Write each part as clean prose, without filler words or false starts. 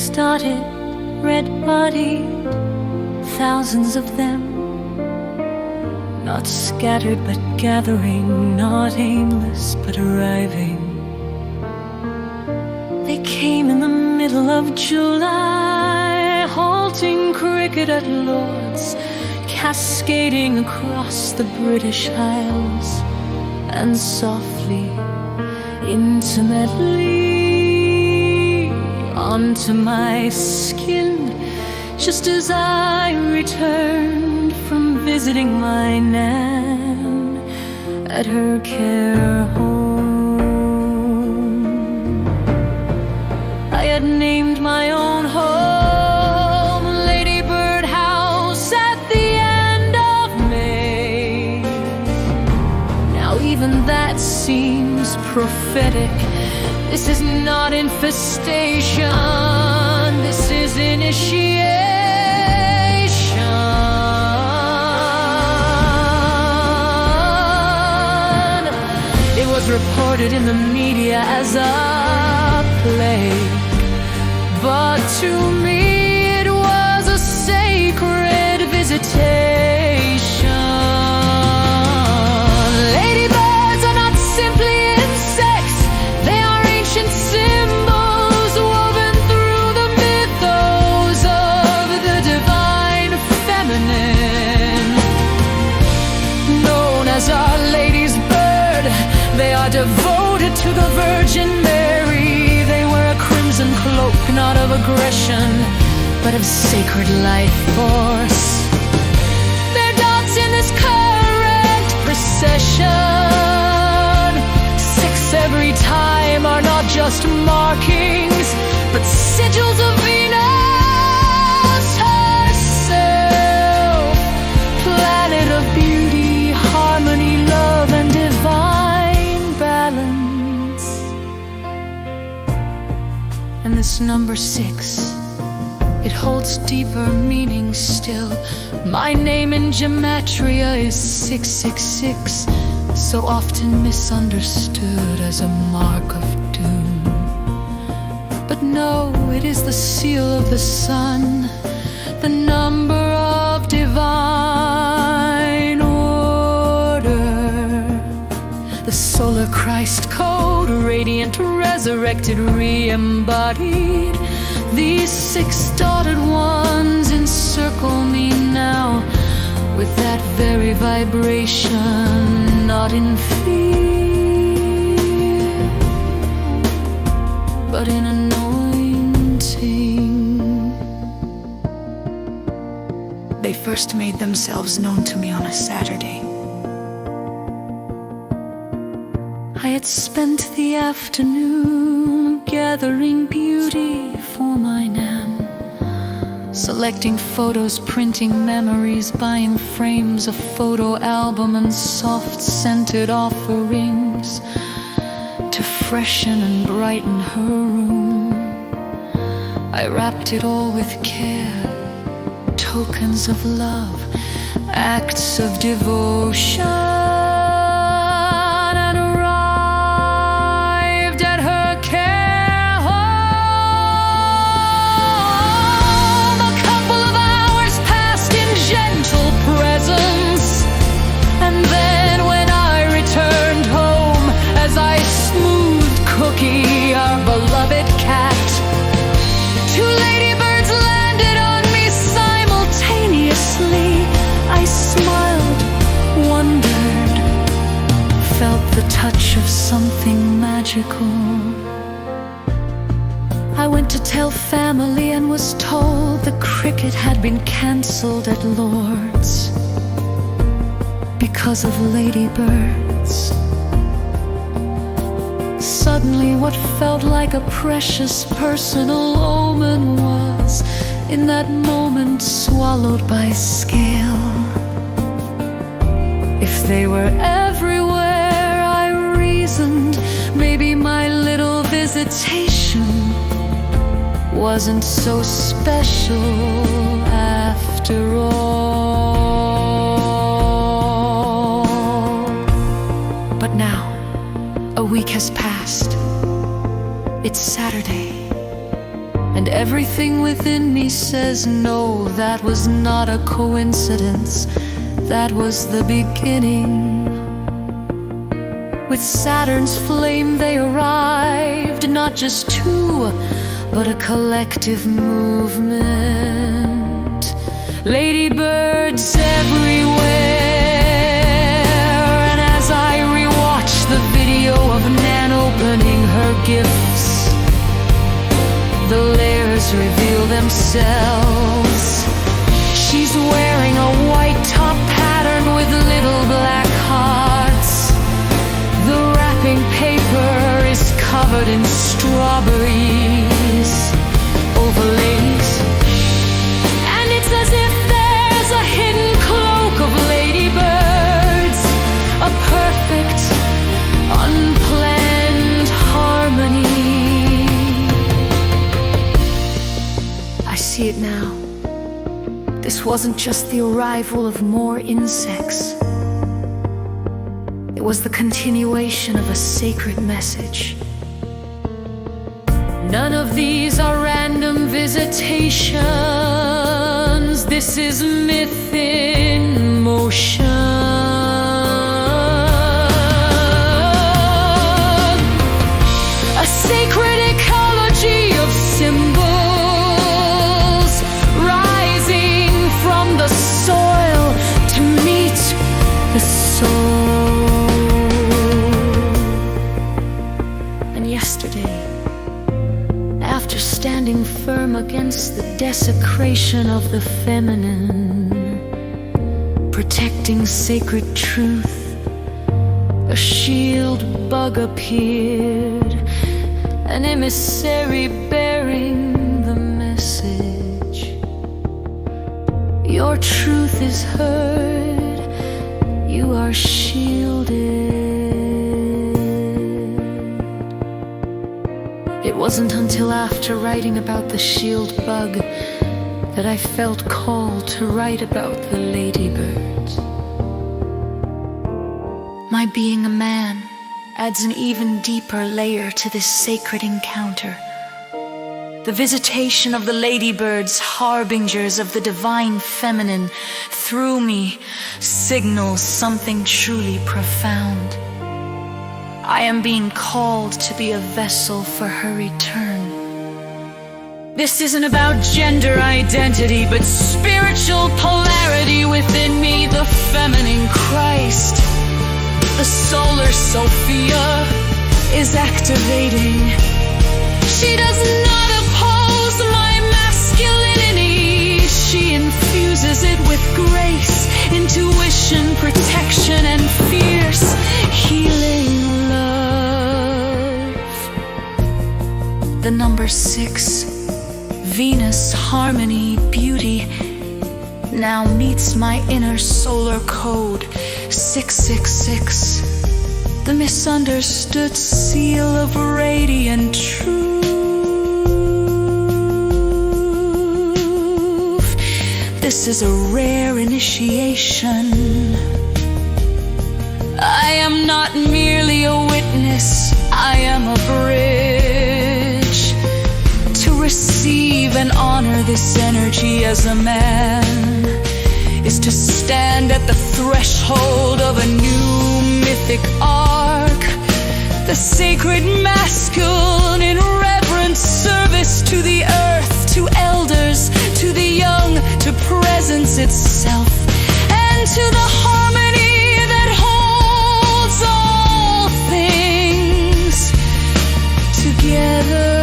six-dotted, red-bodied, thousands of them, not scattered but gathering, not aimless but arriving. They came in the middle of July, halting cricket at Lord's, cascading across the British Isles, and softly, intimately, onto my skin, just as I returned from visiting my Nan at her care home. I had named my own home Ladybird House at the end of May. Now even that seems prophetic. This is not infestation, this is initiation. It was reported in the media as a plague, but to me it was a sacred visitation. Ladybirds are not simply insects, they are ancient symbols woven through the mythos of the divine feminine. Known as Our Lady's bird, they are devoted to the Virgin Mary. They wear a crimson cloak, not of aggression, but of sacred life force. Their dots in this current procession, 6 every time, are not just markings, but sigils of Venus herself, planet of beauty, harmony, love, and divine balance. And this number 6, it holds deeper meaning still. My name in gematria is 666, so often misunderstood as a mark of doom. But no, it is the seal of the sun, the number of divine order, the solar Christ code, radiant, resurrected, re-embodied. These 6 dotted ones encircle me now with that very vibration, not in fear, but in anointing. They first made themselves known to me on a Saturday. I had spent the afternoon gathering beauty for my Nan, selecting photos, printing memories, buying frames, a photo album, and soft scented offerings to freshen and brighten her room. I wrapped it all with care, tokens of love, acts of devotion. Our beloved cat, 2 ladybirds landed on me simultaneously. I smiled, wondered, felt the touch of something magical. I went to tell family and was told the cricket had been cancelled at Lord's because of ladybirds. Suddenly what felt like a precious personal omen was, in that moment, swallowed by scale. If they were everywhere, I reasoned, maybe my little visitation wasn't so special after all. But now, a week has passed. It's Saturday. And everything within me says no, that was not a coincidence, that was the beginning. With Saturn's flame they arrived, not just two, but a collective movement. Ladybirds everywhere, and as I rewatch the video of Nan opening her gifts, the layers reveal themselves. She's wearing a white top pattern with little black hearts. The wrapping paper is covered in strawberries, overlays, and it's as if there's a hidden cloak of ladybirds, a perfect, unplanned harmony. I see it now. This wasn't just the arrival of more insects. It was the continuation of a sacred message. None of these are random visitations. This is myth in motion. A sacred ecology of symbols, rising from the soil to meet the soul. Yesterday, after standing firm against the desecration of the feminine, protecting sacred truth, a shield bug appeared, an emissary bearing the message. Your truth is heard, you are shielded. It wasn't until after writing about the shield bug that I felt called to write about the ladybirds. My being a man adds an even deeper layer to this sacred encounter. The visitation of the ladybirds, harbingers of the divine feminine, through me signals something truly profound. I am being called to be a vessel for her return. This isn't about gender identity, but spiritual polarity within me, the feminine Christ. The solar Sophia is activating. She does not oppose my masculinity. She infuses it with grace, intuition, protection, and fierce healing love. The number 6, Venus, harmony, beauty, now meets my inner solar code, 666, the misunderstood seal of radiant truth. This is a rare initiation. I am not merely a witness, I am a bridge to receive and honor this energy as a man. Is to stand at the threshold of a new mythic arc, the sacred masculine in reverent service to the earth, to elders, to the young, to presence itself, and to the harmony that holds all things together.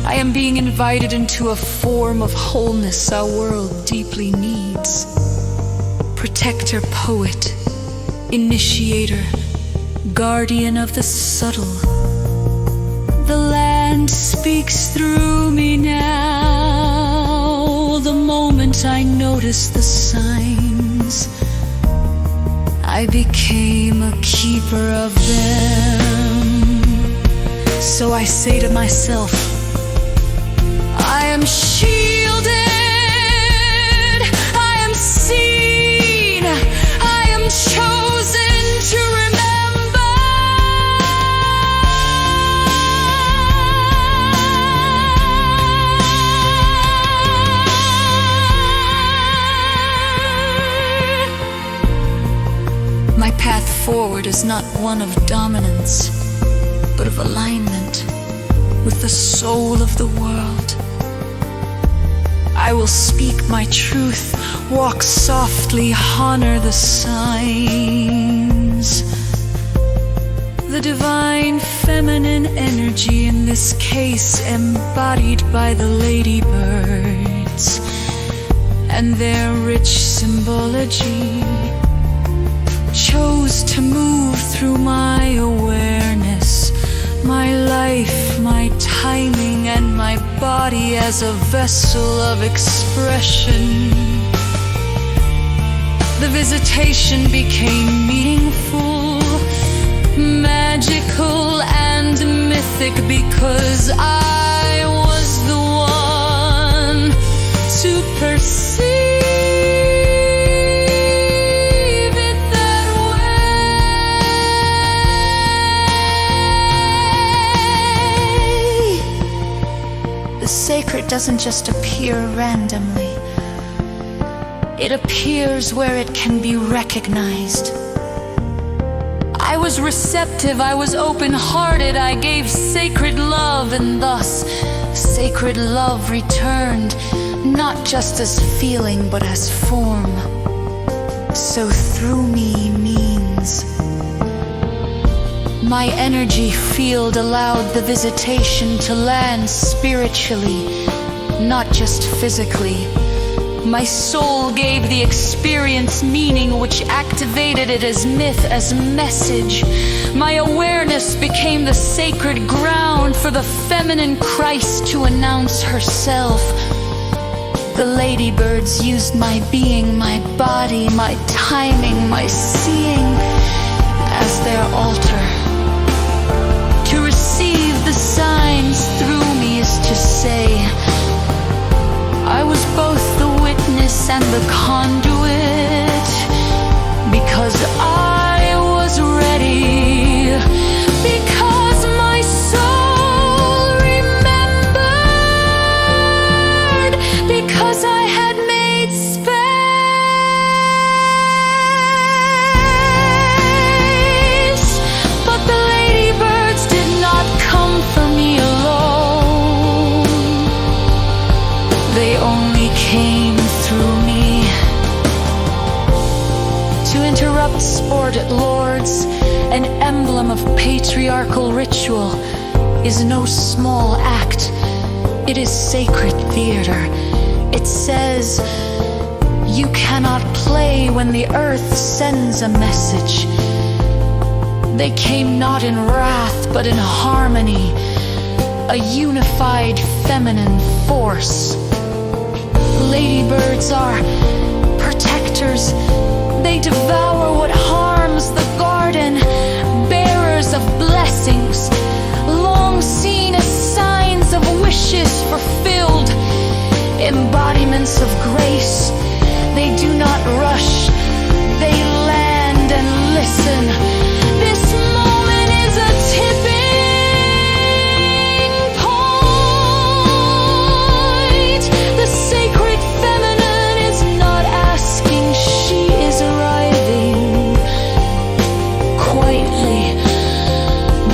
I am being invited into a form of wholeness our world deeply needs. Protector, poet, initiator, guardian of the subtle. The land speaks through me now. The moment I noticed the signs, I became a keeper of them. So I say to myself, I am shielded, I am seen, I am chosen to remember. is not one of dominance, but of alignment with the soul of the world. I will speak my truth, walk softly, honor the signs. The divine feminine energy, in this case embodied by the ladybirds and their rich symbology, chose to move through my awareness, my life, my timing, and my body as a vessel of expression. The visitation became meaningful, magical, and mythic because I was the one to perceive it that way. The sacred doesn't just appear randomly. It appears where it can be recognized. I was receptive, I was open-hearted, I gave sacred love, and thus sacred love returned, not just as feeling but as form. So through me means my energy field allowed the visitation to land spiritually, not just physically. My soul gave the experience meaning, which activated it as myth, as message. My awareness became the sacred ground for the feminine Christ to announce herself. The ladybirds used my being, my body, my timing, my seeing as their altar. To receive the signs through me is to say, I was both the witness and the conduit, because I was ready, because my soul remembered, because I had made space. But the ladybirds did not come for me alone. They only came through me. To interrupt sport at Lord's, an emblem of patriarchal ritual, is no small act. It is sacred theater. It says, you cannot play when the earth sends a message. They came not in wrath, but in harmony, a unified feminine force. Ladybirds are protectors. They devour what harms the garden, bearers of blessings, long seen as signs of wishes fulfilled, embodiments of grace. They do not rush, they land and listen. This moment is a tipping point. The sacred feminine is not asking, she is arriving. Quietly,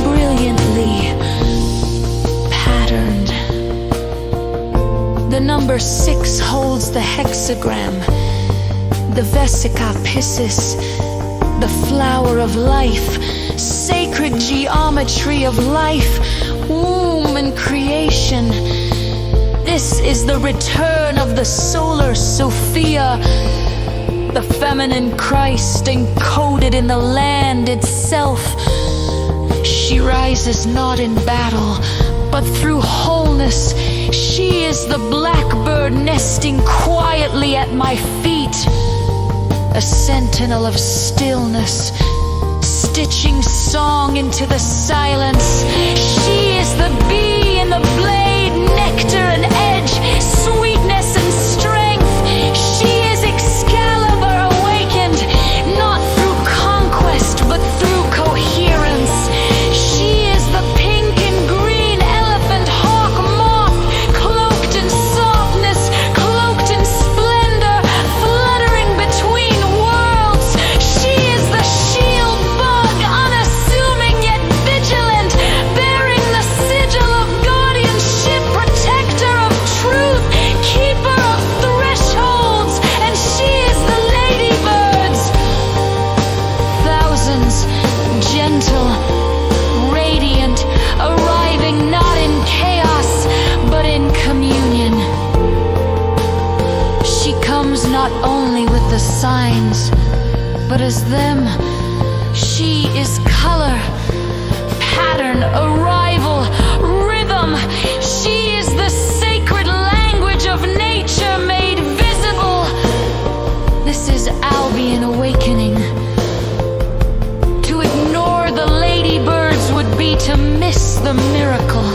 brilliantly patterned. The number 6 holds the hexagram, the vesica piscis, the flower of life, sacred geometry of life, womb and creation. This is the return of the solar Sophia, the feminine Christ encoded in the land itself. She rises not in battle, but through wholeness. She is the blackbird nesting quietly at my feet, a sentinel of stillness, stitching song into the silence. She is the bee in the blade, nectar and edge, sweetness and strength. She is Excalibur awakened, not through conquest, but through coherence. She is the pink and green elephant hawk moth, cloaked in softness, cloaked in splendor, fluttering between worlds. She is the shield bug, but as them. She is color, pattern, arrival, rhythm. She is the sacred language of nature made visible. This is Albion awakening. To ignore the ladybirds would be to miss the miracle.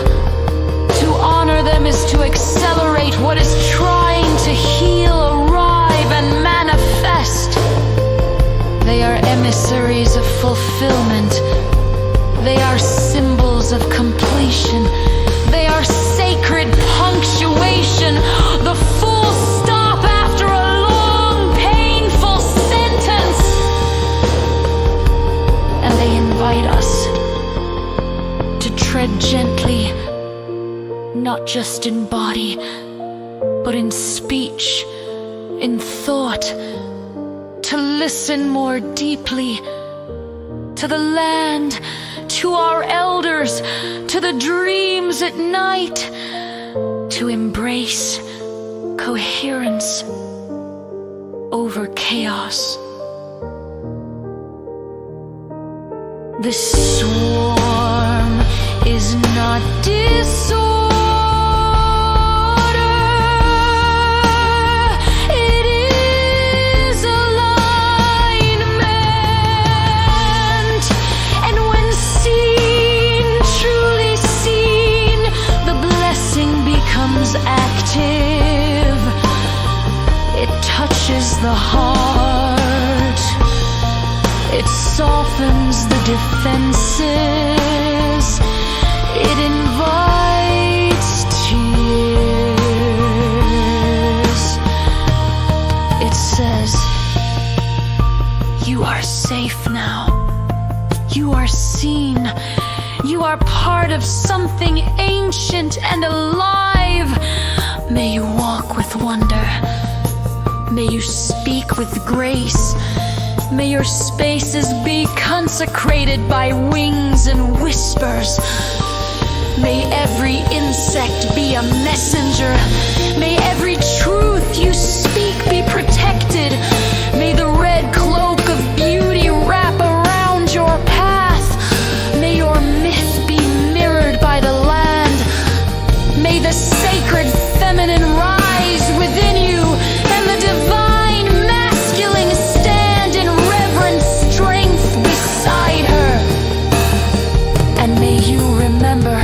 To honor them is to accelerate what is trying to heal, arrive, and manifest. They are emissaries of fulfillment. They are symbols of completion. They are sacred punctuation, the full stop after a long, painful sentence. And they invite us to tread gently, not just in body, but in speech, in thought, to listen more deeply to the land, to our elders, to the dreams at night, to embrace coherence over chaos. This swarm is not disorder. Active, it touches the heart, it softens the defenses, it invites tears. It says, you are safe now, you are seen, you are part of something ancient and alive. May you walk with wonder. May you speak with grace. May your spaces be consecrated by wings and whispers. May every insect be a messenger. May every truth you speak be protected. May the red cloak of beauty wrap around your path. May your myth be mirrored by the land. May the sacred feminine rise within you, and the divine masculine stand in reverent strength beside her. And may you remember,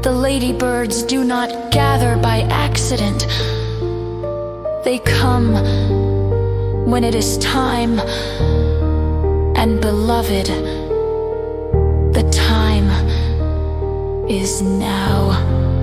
the ladybirds do not gather by accident. They come when it is time, and beloved, the time is now.